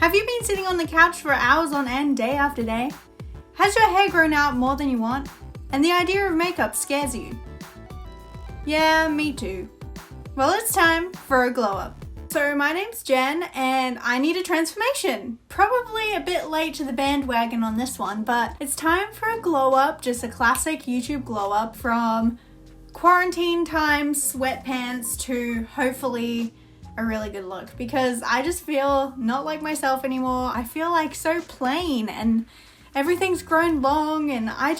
Have you been sitting on the couch for hours on end, day after day? Has your hair grown out more than you want? And the idea of makeup scares you? Yeah, me too. Well, it's time for a glow up. So my name's Jen and I need a transformation. Probably a bit late to the bandwagon on this one, but it's time for a glow up, just a classic YouTube glow up from quarantine time sweatpants to hopefully a really good look, because I just feel not like myself anymore. I feel like so plain and everything's grown long and I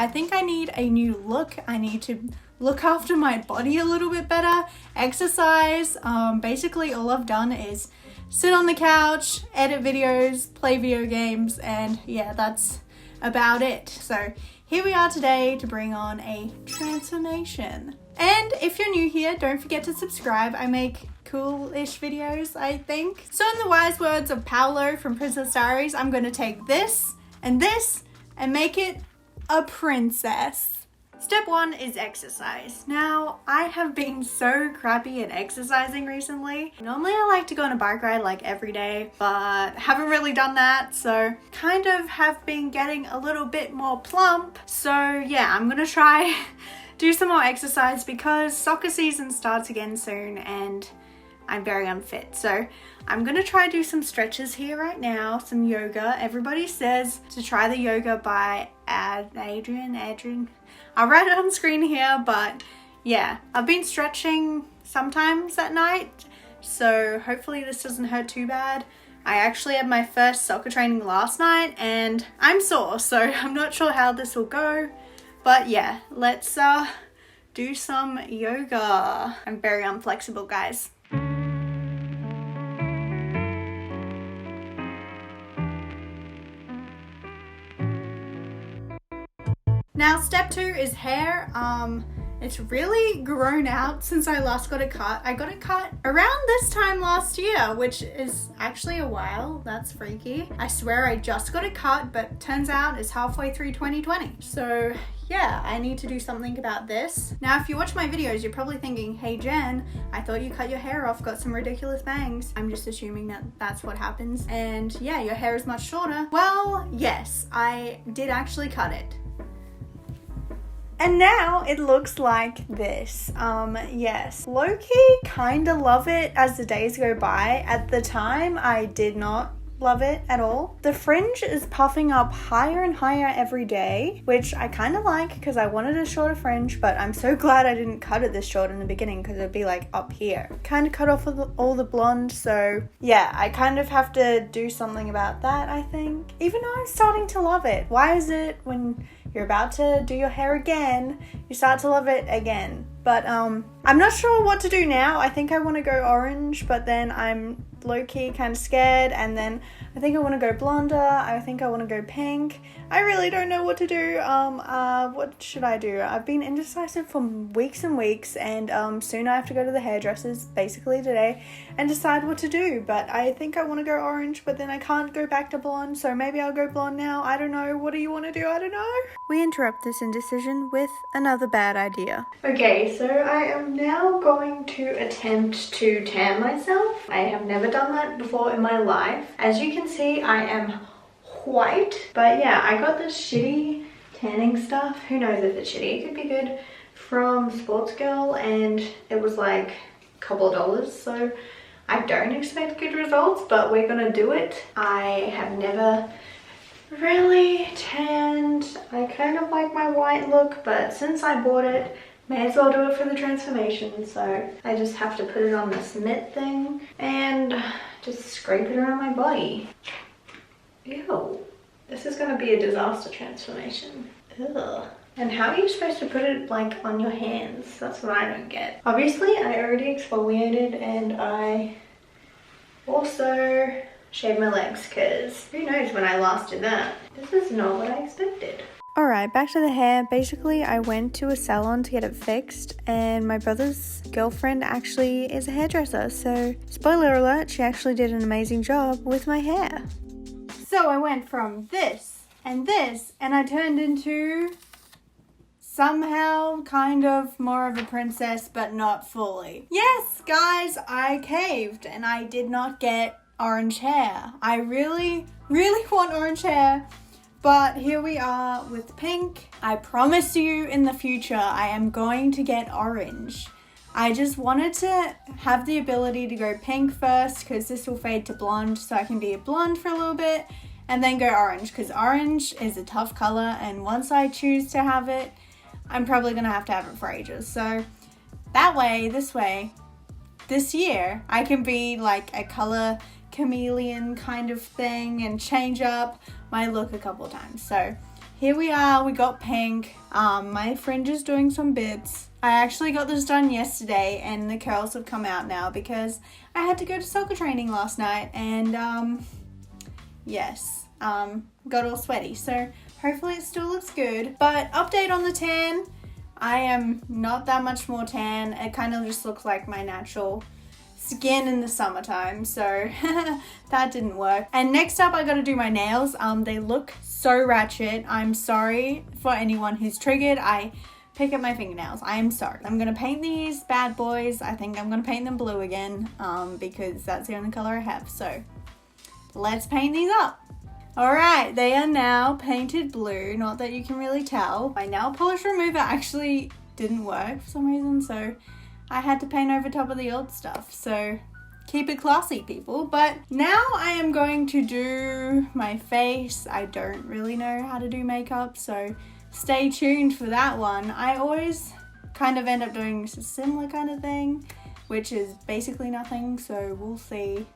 think I need a new look. I need to look after my body a little bit better, exercise. Basically all I've done is sit on the couch, edit videos, play video games, and yeah, that's about it. So here we are today to bring on a transformation. And if you're new here, don't forget to subscribe. I make cool-ish videos, I think. So in the wise words of Paolo from Princess Diaries, I'm going to take this and make it a princess. Step 1 is exercise. Now, I have been so crappy at exercising recently. Normally I like to go on a bike ride like every day, but haven't really done that, so kind of have been getting a little bit more plump. So yeah, I'm gonna try do some more exercise because soccer season starts again soon and I'm very unfit. So I'm gonna try do some stretches here right now, some yoga. Everybody says to try the yoga by Adrian. I'll write it on screen here, but yeah, I've been stretching sometimes at night, so hopefully this doesn't hurt too bad. I actually had my first soccer training last night and I'm sore, so I'm not sure how this will go, but yeah, let's do some yoga. I'm very unflexible, guys. Now, step 2 is hair. It's really grown out since I last got it cut. I got it cut around this time last year, which is actually a while. That's freaky. I swear I just got it cut, but turns out it's halfway through 2020. So yeah, I need to do something about this. Now, if you watch my videos, you're probably thinking, hey Jen, I thought you cut your hair off, got some ridiculous bangs. I'm just assuming that that's what happens. And yeah, your hair is much shorter. Well, yes, I did actually cut it. And now it looks like this. Yes, low-key kinda love it as the days go by. At the time, I did not love it at all. The fringe is puffing up higher and higher every day, which I kind of like because I wanted a shorter fringe, but I'm so glad I didn't cut it this short in the beginning because it'd be like up here. Kind of cut off all the blonde, so yeah, I kind of have to do something about that, I think. Even though I'm starting to love it. Why is it when you're about to do your hair again, you start to love it again? But I'm not sure what to do now. I think I want to go orange, but then I'm low-key kind of scared, and then I think I want to go blonder. I think I want to go pink. I really don't know what to do. What should I do? I've been indecisive for weeks and weeks, and soon I have to go to the hairdressers, basically today, and decide what to do. But I think I want to go orange, but then I can't go back to blonde, so maybe I'll go blonde now. I don't know. What do you want to do? I don't know. We interrupt this indecision with another bad idea. Okay, so I am now going to attempt to tan myself. I have never done that before in my life. As you can see, I am white, but yeah, I got this shitty tanning stuff. Who knows if it's shitty? It could be good, from Sportsgirl, and it was like a couple of dollars, so I don't expect good results, but we're gonna do it. I have never really tanned. I kind of like my white look, but since I bought it, may as well do it for the transformation. So I just have to put it on this mitt thing and just scrape it around my body. Ew, this is gonna be a disaster transformation. Ugh. And how are you supposed to put it like on your hands? That's what I don't get. Obviously, I already exfoliated and I also shaved my legs because who knows when I last did that. This is not what I expected. Alright, back to the hair. Basically, I went to a salon to get it fixed, and my brother's girlfriend actually is a hairdresser, so spoiler alert, she actually did an amazing job with my hair. So I went from this, and I turned into somehow kind of more of a princess, but not fully. Yes, guys, I caved, and I did not get orange hair. I really, really want orange hair. But here we are with pink. I promise you in the future I am going to get orange. I just wanted to have the ability to go pink first because this will fade to blonde, so I can be a blonde for a little bit and then go orange, because orange is a tough color, and once I choose to have it, I'm probably gonna have to have it for ages. So that way, this year, I can be like a color chameleon kind of thing and change up my look a couple of times. So here we are, we got pink. My fringe is doing some bits. I actually got this done yesterday and the curls have come out now because I had to go to soccer training last night and got all sweaty. So hopefully it still looks good. But update on the tan, I am not that much more tan. It kind of just looks like my natural skin in the summertime, so that didn't work. And next up I gotta do my nails. They look so ratchet. I'm sorry for anyone who's triggered. I pick up my fingernails. I am sorry. I'm gonna paint these bad boys. I think I'm gonna paint them blue again because that's the only color I have. So let's paint these up. Alright, they are now painted blue. Not that you can really tell. My nail polish remover actually didn't work for some reason, so I had to paint over top of the old stuff. So keep it classy, people. But now I am going to do my face. I don't really know how to do makeup, so stay tuned for that one. I always kind of end up doing a similar kind of thing, which is basically nothing, so we'll see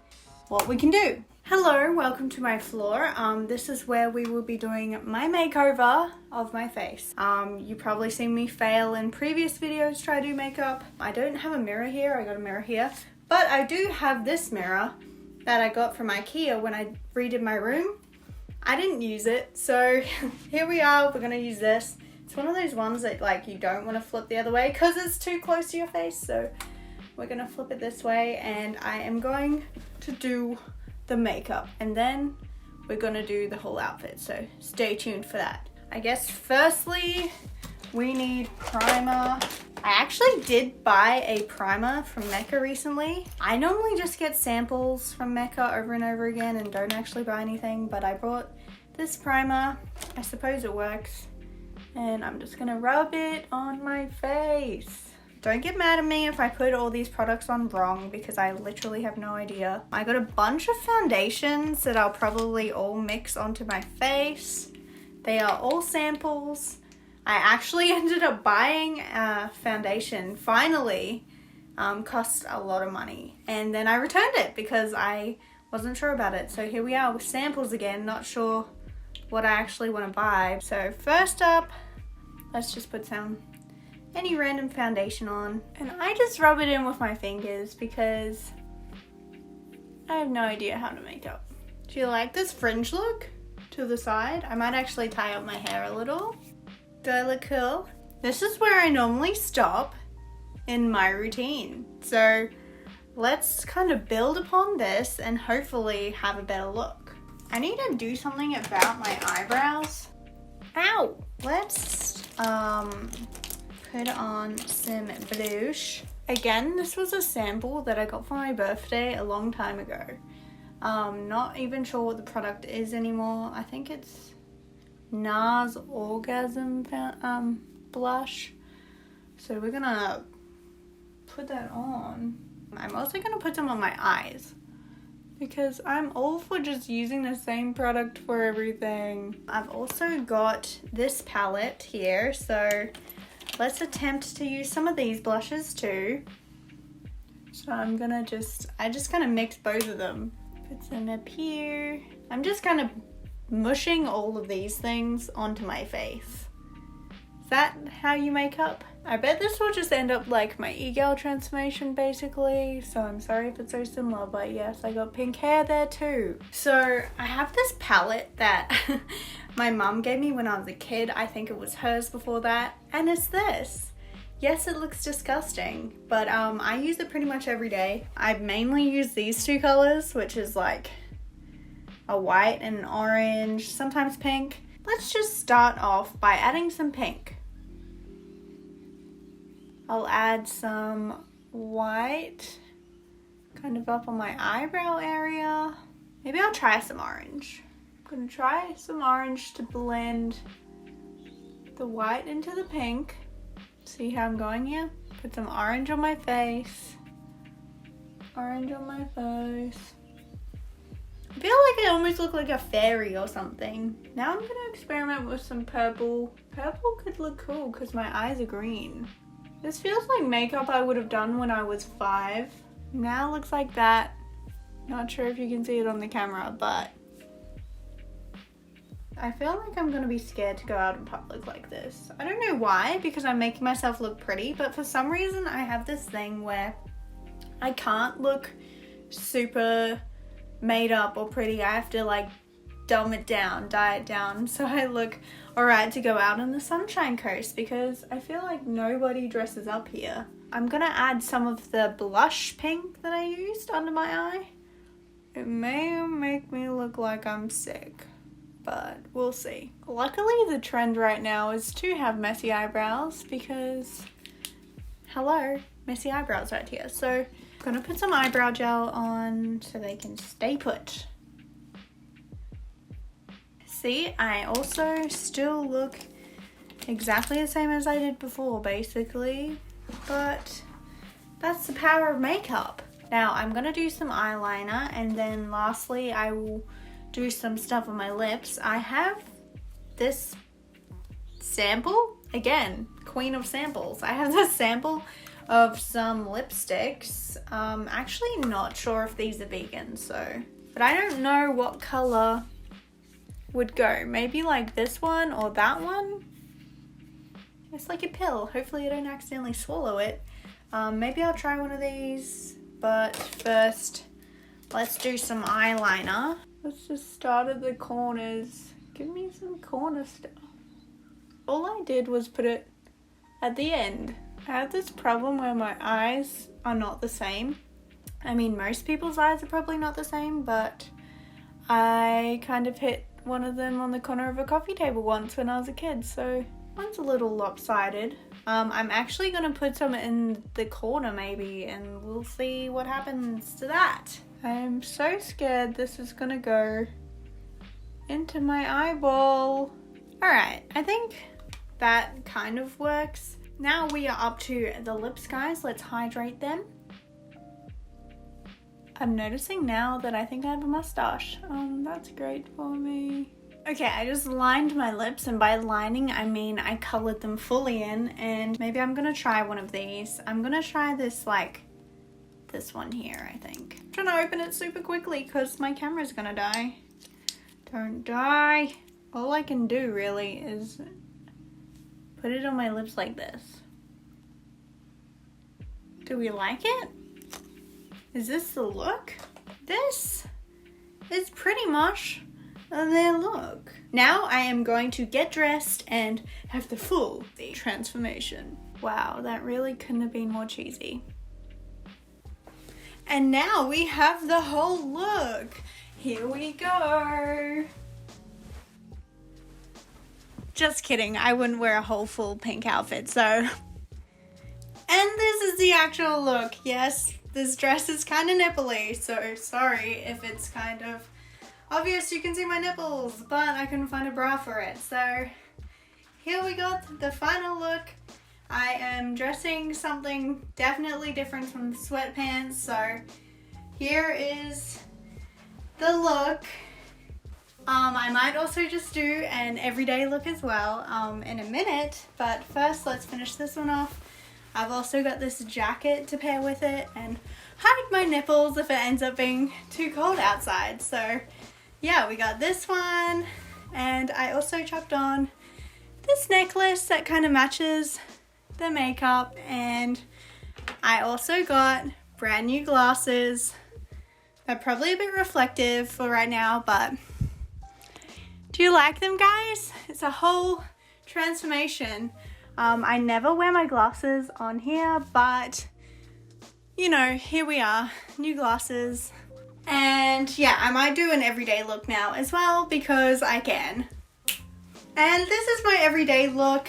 what we can do. Hello, welcome to my floor. This is where we will be doing my makeover of my face. You probably seen me fail in previous videos try to do makeup. I don't have a mirror here, I got a mirror here, but I do have this mirror that I got from IKEA when I redid my room. I didn't use it, so here we are, we're gonna use this. It's one of those ones that like you don't want to flip the other way because it's too close to your face, so we're gonna flip it this way and I am going to do the makeup and then we're gonna do the whole outfit, so stay tuned for that. I guess firstly we need primer. I actually did buy a primer from Mecca recently. I normally just get samples from Mecca over and over again and don't actually buy anything, but I bought this primer. I suppose it works, and I'm just gonna rub it on my face. Don't get mad at me if I put all these products on wrong because I literally have no idea. I got a bunch of foundations that I'll probably all mix onto my face. They are all samples. I actually ended up buying a foundation, finally, cost a lot of money. And then I returned it because I wasn't sure about it. So here we are with samples again, not sure what I actually want to buy. So first up, let's just put any random foundation on, and I just rub it in with my fingers because I have no idea how to make up. Do you like this fringe look to the side? I might actually tie up my hair a little. Do I look cool? This is where I normally stop in my routine. So let's kind of build upon this and hopefully have a better look. I need to do something about my eyebrows. Ow! Let's put on some blush. Again, this was a sample that I got for my birthday a long time ago. Not even sure what the product is anymore. I think it's NARS Orgasm blush. So we're gonna put that on. I'm also gonna put them on my eyes because I'm all for just using the same product for everything. I've also got this palette here, so let's attempt to use some of these blushes too. So I just kind of mix both of them. Put some up here. I'm just kind of mushing all of these things onto my face. Is that how you make up? I bet this will just end up like my e-girl transformation basically, so I'm sorry if it's so similar, but yes, I got pink hair there too. So I have this palette that my mum gave me when I was a kid. I think it was hers before that, and it's this. Yes, it looks disgusting, but I use it pretty much every day. I mainly use these two colors, which is like a white and an orange, sometimes pink. Let's just start off by adding some pink. I'll add some white, kind of up on my eyebrow area. Maybe I'll try some orange. I'm gonna try some orange to blend the white into the pink. See how I'm going here? Put some orange on my face. Orange on my face. I feel like I almost look like a fairy or something. Now I'm gonna experiment with some purple. Purple could look cool because my eyes are green. This feels like makeup I would have done when I was 5. Now it looks like that. Not sure if you can see it on the camera, but I feel like I'm gonna be scared to go out in public like this. I don't know why, because I'm making myself look pretty, but for some reason I have this thing where I can't look super made up or pretty. I have to like dumb it down, dye it down, so I look alright to go out on the Sunshine Coast, because I feel like nobody dresses up here. I'm gonna add some of the blush pink that I used under my eye. It may make me look like I'm sick, but we'll see. Luckily the trend right now is to have messy eyebrows because, hello, messy eyebrows right here. So I'm gonna put some eyebrow gel on so they can stay put. See, I also still look exactly the same as I did before basically, but that's the power of makeup. Now I'm gonna do some eyeliner, and then lastly I will do some stuff on my lips. I have this sample, again, queen of samples. I have this sample of some lipsticks. Actually not sure if these are vegan, so, but I don't know what color would go. Maybe like this one or that one. It's like a pill. Hopefully I don't accidentally swallow it. Maybe I'll try one of these, but first let's do some eyeliner. Let's just start at the corners. Give me some corner stuff. All I did was put it at the end. I have this problem where my eyes are not the same. I mean, most people's eyes are probably not the same, but I kind of hit one of them on the corner of a coffee table once when I was a kid, so one's a little lopsided. I'm actually gonna put some in the corner maybe, and we'll see what happens to that. I'm so scared this is gonna go into my eyeball. Alright, I think that kind of works. Now we are up to the lips, guys. Let's hydrate them. I'm noticing now that I think I have a mustache. That's great for me. Okay, I just lined my lips, and by lining I mean I colored them fully in, and maybe I'm gonna try one of these. I'm gonna try this, like this one here, I think. I'm trying to open it super quickly because my camera's gonna die. Don't die. All I can do really is put it on my lips like this. Do we like it? Is this the look? This is pretty much their look. Now I am going to get dressed and have the full transformation. Wow, that really couldn't have been more cheesy. And now we have the whole look. Here we go. Just kidding, I wouldn't wear a whole full pink outfit, so. And this is the actual look. Yes, this dress is kind of nipply, so sorry if it's kind of obvious you can see my nipples, but I couldn't find a bra for it. So here we got the final look. I am dressing something definitely different from the sweatpants, so here is the look. I might also just do an everyday look as well in a minute, but first let's finish this one off. I've also got this jacket to pair with it and hide my nipples if it ends up being too cold outside. So yeah, we got this one, and I also chopped on this necklace that kind of matches the makeup, and I also got brand new glasses. They're probably a bit reflective for right now, but do you like them, guys? It's a whole transformation. I never wear my glasses on here, but you know, here we are, new glasses. And yeah, I might do an everyday look now as well because I can. And this is my everyday look.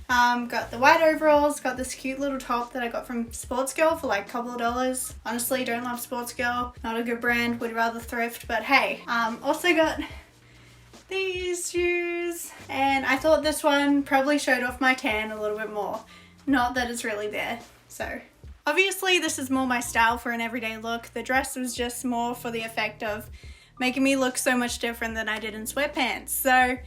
Got the white overalls, got this cute little top that I got from Sportsgirl for like a couple of dollars. Honestly, don't love Sportsgirl, not a good brand, would rather thrift, but hey. Also got these shoes, and I thought this one probably showed off my tan a little bit more. Not that it's really there, so. Obviously, this is more my style for an everyday look. The dress was just more for the effect of making me look so much different than I did in sweatpants. So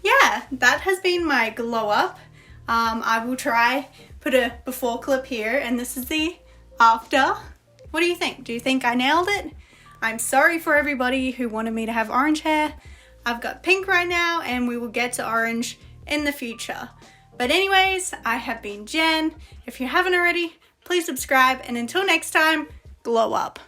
yeah, that has been my glow up. I will try put a before clip here, and this is the after. What do you think? Do you think I nailed it? I'm sorry for everybody who wanted me to have orange hair. I've got pink right now, and we will get to orange in the future. But anyways, I have been Jen. If you haven't already, please subscribe, and until next time, glow up.